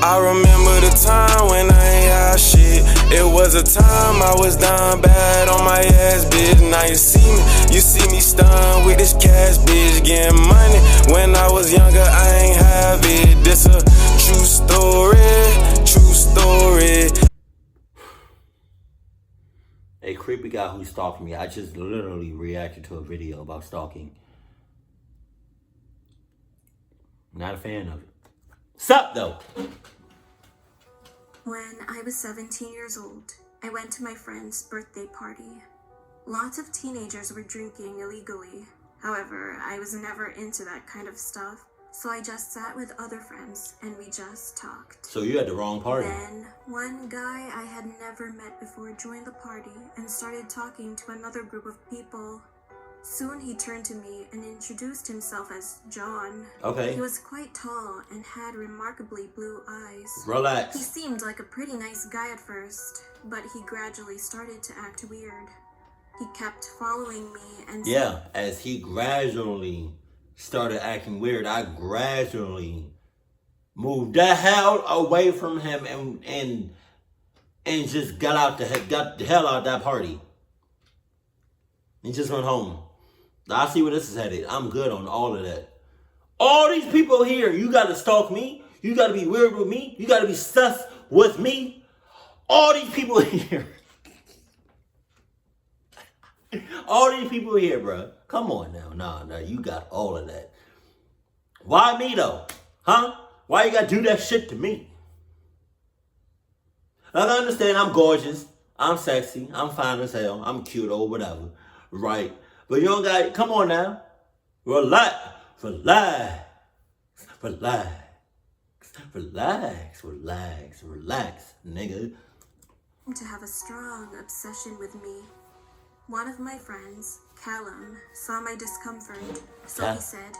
I remember the time when I ain't had shit. It was a time I was down bad on my ass, bitch. Now you see me stunned with this cash, bitch. Getting money. When I was younger, I ain't have it. This a true story, true story. A creepy guy who stalked me. I just literally reacted to a video about stalking. Not a fan of it. Sup though? When I was 17 years old, I went to my friend's birthday party. Lots of teenagers were drinking illegally. However, I was never into that kind of stuff, so I just sat with other friends and we just talked. So you at the wrong party. Then, one guy I had never met before joined the party and started talking to another group of people. Soon he turned to me and introduced himself as John. Okay. He was quite tall and had remarkably blue eyes. Relax. He seemed like a pretty nice guy at first, but he gradually started to act weird. He kept following me and... Yeah, as he gradually started acting weird, I gradually moved the hell away from him and just got the hell out of that party. And just went home. I see where this is headed. I'm good on all of that. All these people here, you gotta stalk me. You gotta be weird with me. You gotta be sus with me. All these people here. All these people here, bro. Come on now. Nah, you got all of that. Why me though? Huh? Why you gotta do that shit to me? Like, I understand I'm gorgeous. I'm sexy. I'm fine as hell. I'm cute or whatever. Right. But you don't got, come on now. Relax, nigga. To have a strong obsession with me. One of my friends, Callum, saw my discomfort, so he said,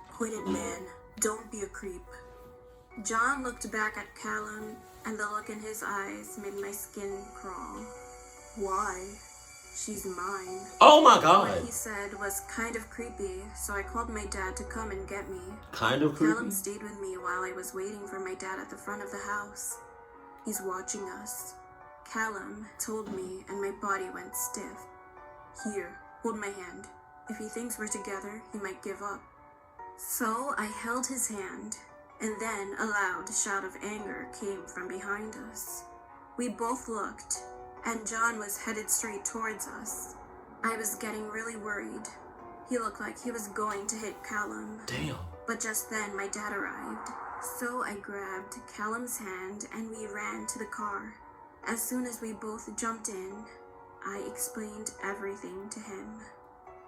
"Quit it, man. Don't be a creep." John looked back at Callum, and the look in his eyes made my skin crawl. Why? She's mine. Oh my God. What he said was kind of creepy, so I called my dad to come and get me. Kind of creepy? Callum stayed with me while I was waiting for my dad at the front of the house. He's watching us. Callum told me, and my body went stiff. "Here, hold my hand. If he thinks we're together, he might give up." So I held his hand, and then a loud shout of anger came from behind us. We both looked, and John was headed straight towards us. I was getting really worried. He looked like he was going to hit Callum. Damn. But just then my dad arrived. So I grabbed Callum's hand and we ran to the car. As soon as we both jumped in, I explained everything to him.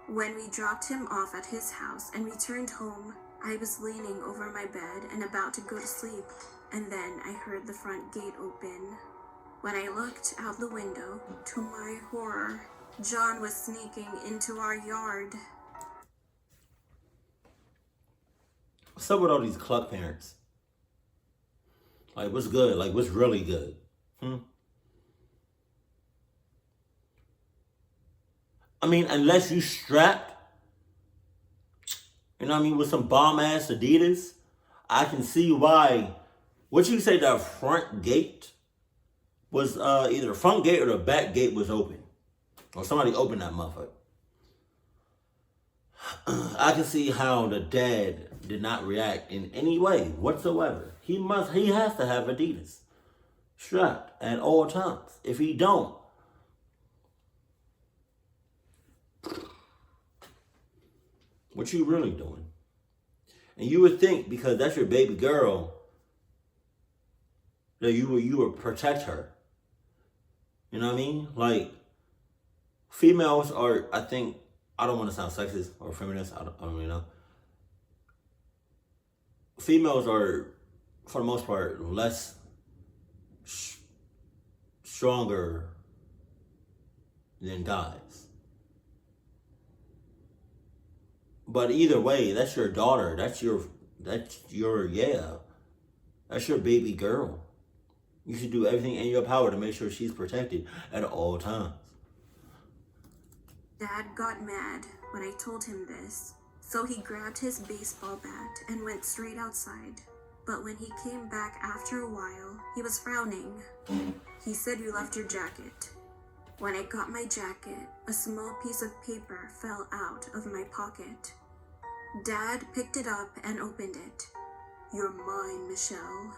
When we dropped him off at his house and returned home, I was leaning over my bed and about to go to sleep, and then I heard the front gate open. When I looked out the window, to my horror, John was sneaking into our yard. What's up with all these cluck parents? Like, what's good? Like, what's really good? I mean, unless you strapped, you know what I mean, with some bomb-ass Adidas, I can see why. What you say, the front gate was either the front gate or the back gate was open. Or somebody opened that motherfucker. I can see how the dad did not react in any way whatsoever. He has to have Adidas strapped at all times. If he don't, what you really doing? And you would think, because that's your baby girl, that you would protect her. You know what I mean? Like, females are, I think, I don't want to sound sexist or feminist, I don't really know. Females are, for the most part, less stronger than guys. But either way, that's your daughter. That's your baby girl. You should do everything in your power to make sure she's protected at all times. Dad got mad when I told him this, so he grabbed his baseball bat and went straight outside. but when he came back after a while, he was frowning. He said, "You left your jacket." When I got my jacket, a small piece of paper fell out of my pocket. Dad picked it up and opened it. "You're mine, Michelle."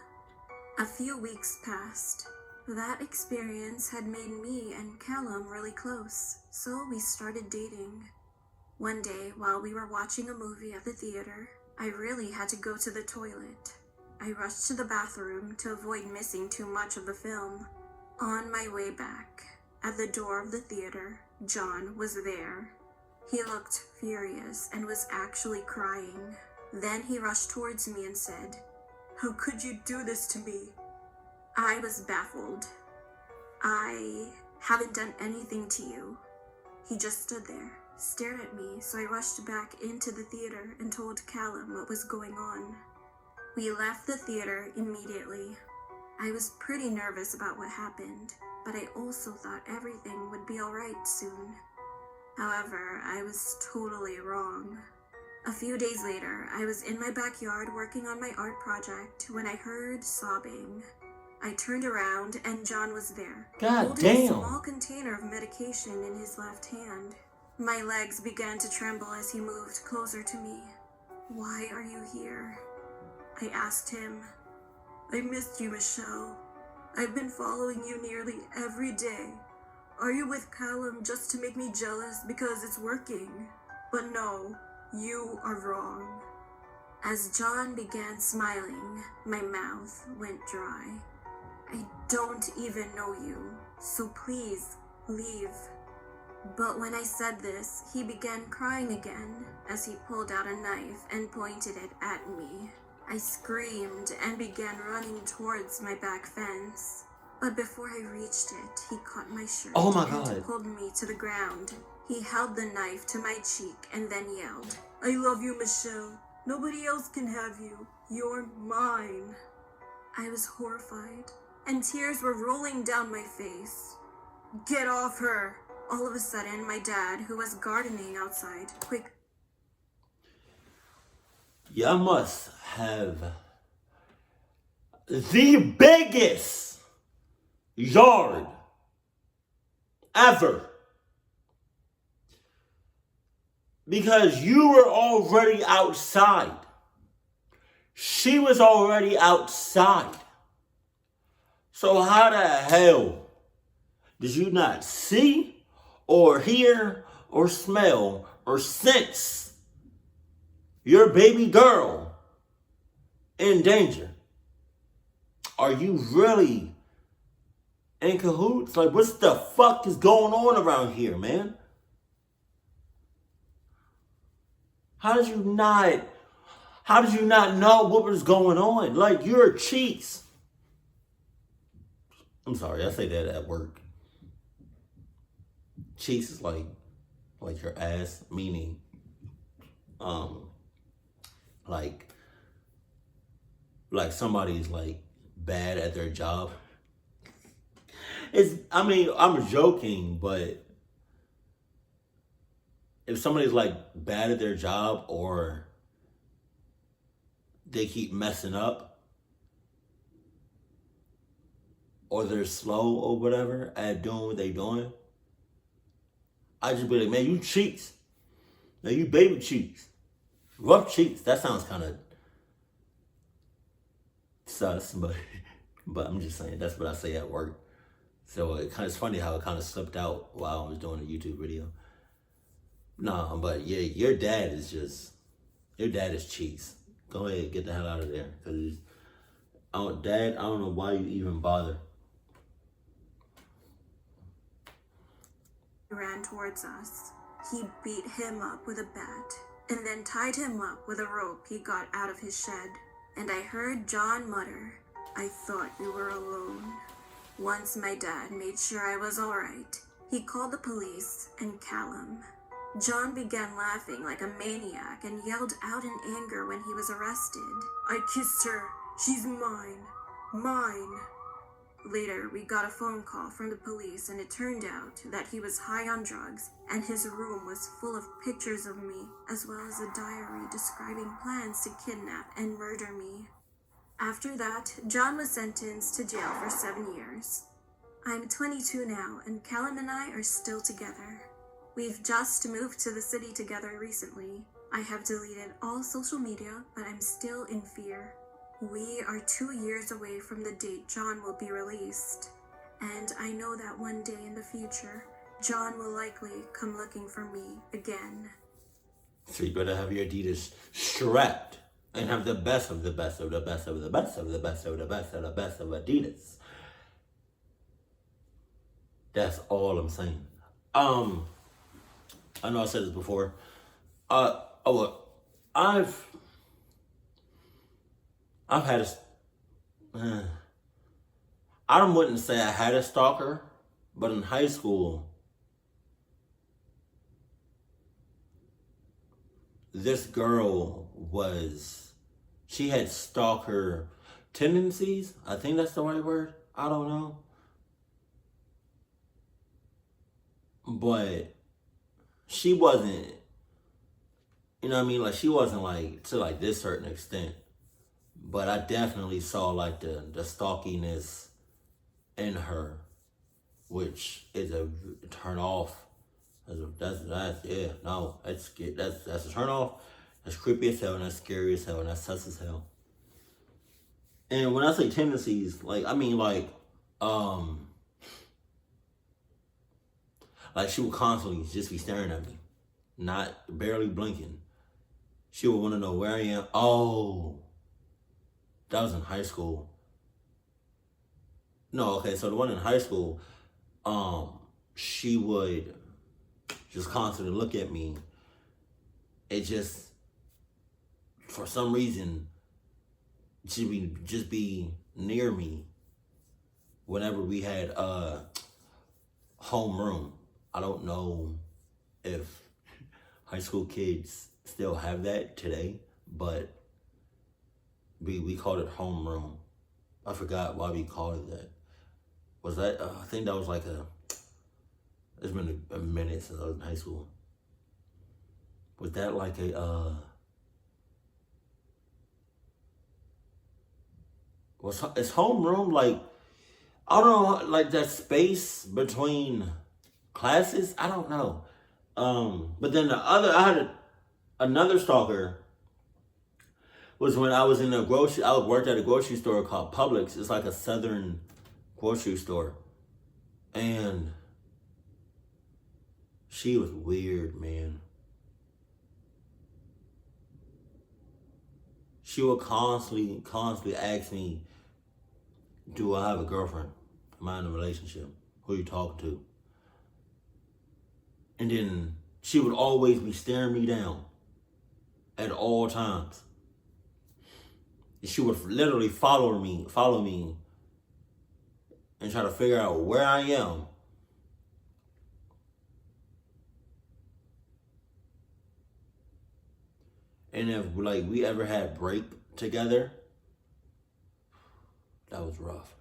A few weeks passed. That experience had made me and Callum really close, so we started dating. One day, while we were watching a movie at the theater, I really had to go to the toilet. I rushed to the bathroom to avoid missing too much of the film. On my way back, at the door of the theater, John was there. He looked furious and was actually crying. Then he rushed towards me and said, "How could you do this to me?" I was baffled. "I haven't done anything to you." He just stood there, stared at me, so I rushed back into the theater and told Callum what was going on. We left the theater immediately. I was pretty nervous about what happened, but I also thought everything would be alright soon. However, I was totally wrong. A few days later, I was in my backyard working on my art project when I heard sobbing. I turned around and John was there, God holding a damn. small container of medication in his left hand. My legs began to tremble as he moved closer to me. "Why are you here?" I asked him. "I missed you, Michelle. I've been following you nearly every day. Are you with Callum just to make me jealous because it's working? But no, you are wrong." As John began smiling, my mouth went dry. "I don't even know you, so please leave." But when I said this, he began crying again as he pulled out a knife and pointed it at me. I screamed and began running towards my back fence. But before I reached it, he caught my shirt Oh my and God. pulled me to the ground. He held the knife to my cheek and then yelled, "I love you, Michelle. Nobody else can have you. You're mine." I was horrified, and tears were rolling down my face. "Get off her!" All of a sudden, my dad, who was gardening outside, Y'all must have the biggest yard ever. Because you were already outside. She was already outside. So how the hell did you not see or hear or smell or sense your baby girl in danger? Are you really in cahoots? Like, what the fuck is going on around here, man? How did you not know what was going on? Like, you're cheeks. I'm sorry, I say that at work. Cheeks is like your ass, meaning, like somebody's like bad at their job. I'm joking, but if somebody's like bad at their job or they keep messing up or they're slow or whatever at doing what they doing, I just be like, man, you cheeks. Now you baby cheeks. Rough cheeks. That sounds kind of sus, but I'm just saying that's what I say at work. So it's funny how it kind of slipped out while I was doing a YouTube video. No, but yeah, your dad is cheeks. Go ahead, get the hell out of there. Cause Dad, I don't know why you even bother. He ran towards us. He beat him up with a bat and then tied him up with a rope he got out of his shed. And I heard John mutter, "I thought you were alone." Once my dad made sure I was alright, he called the police and Callum. John began laughing like a maniac and yelled out in anger when he was arrested, "I kissed her. She's mine. Mine." Later, we got a phone call from the police and it turned out that he was high on drugs and his room was full of pictures of me, as well as a diary describing plans to kidnap and murder me. After that, John was sentenced to jail for 7 years. I'm 22 now, and Callum and I are still together. We've just moved to the city together recently. I have deleted all social media, but I'm still in fear. We are 2 years away from the date John will be released, and I know that one day in the future, John will likely come looking for me again. So you better have your Adidas strapped and have the best of the best of the best of the best of the best of the best of the best of Adidas. That's all I'm saying. I know I said this before. I've had I wouldn't say I had a stalker, but in high school, this girl she had stalker tendencies. I think that's the right word. I don't know. But she wasn't, you know what I mean? Like, she wasn't like to like this certain extent. But I definitely saw like the stalkiness in her, which is a turn off. That's a turn off. That's creepy as hell, and that's scary as hell, and that's sus as hell. And when I say tendencies, like I mean like she would constantly just be staring at me, not barely blinking. She would want to know where I am. Oh, that was in high school. No, okay, so the one in high school, she would just constantly look at me. It just, for some reason, she would just be near me whenever we had homeroom. I don't know if high school kids still have that today, but we called it homeroom. I forgot why we called it that. Was that, I think that was like it's been a minute since I was in high school. Was that like is homeroom like, I don't know, like that space between classes? I don't know. But then I had another stalker was when I was in I worked at a grocery store called Publix. It's like a southern grocery store. And she was weird, man. She would constantly ask me, do I have a girlfriend? Am I in a relationship? Who are you talking to? And then she would always be staring me down at all times. She would literally follow me and try to figure out where I am. And if like we ever had break together, that was rough.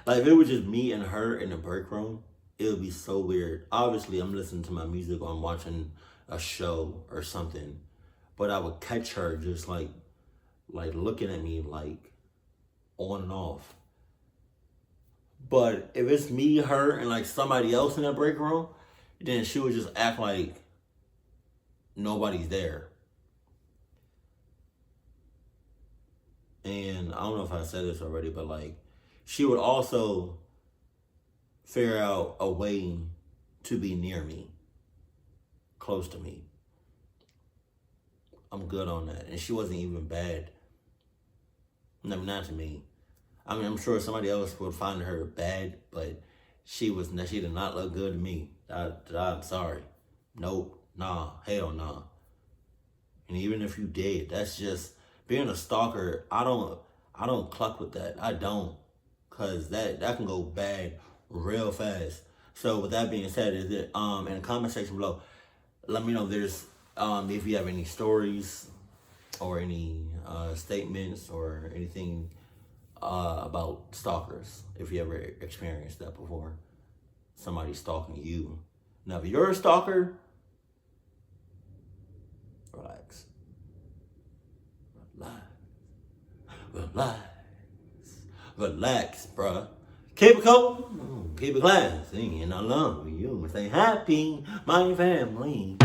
Like if it was just me and her in the break room, it would be so weird. Obviously, I'm listening to my music or I'm watching a show or something, but I would catch her just like looking at me like on and off. But if it's me, her, and like somebody else in that break room, then she would just act like nobody's there. And I don't know if I said this already, but like she would also figure out a way to be near me, close to me. I'm good on that. And she wasn't even bad. No, not to me. I mean, I'm sure somebody else would find her bad, but she did not look good to me. I'm sorry. Nope. Nah. Hell nah. And even if you did, that's just being a stalker. I don't cluck with that. I don't. Cause that can go bad real fast. So with that being said, is it in the comment section below, let me know if there's if you have any stories or any statements or anything about stalkers, if you ever experienced that before, somebody stalking you. Now, if you're a stalker, relax. relax, relax, bruh. Keep it cool, keep it classy, and I love you. Stay happy, my family.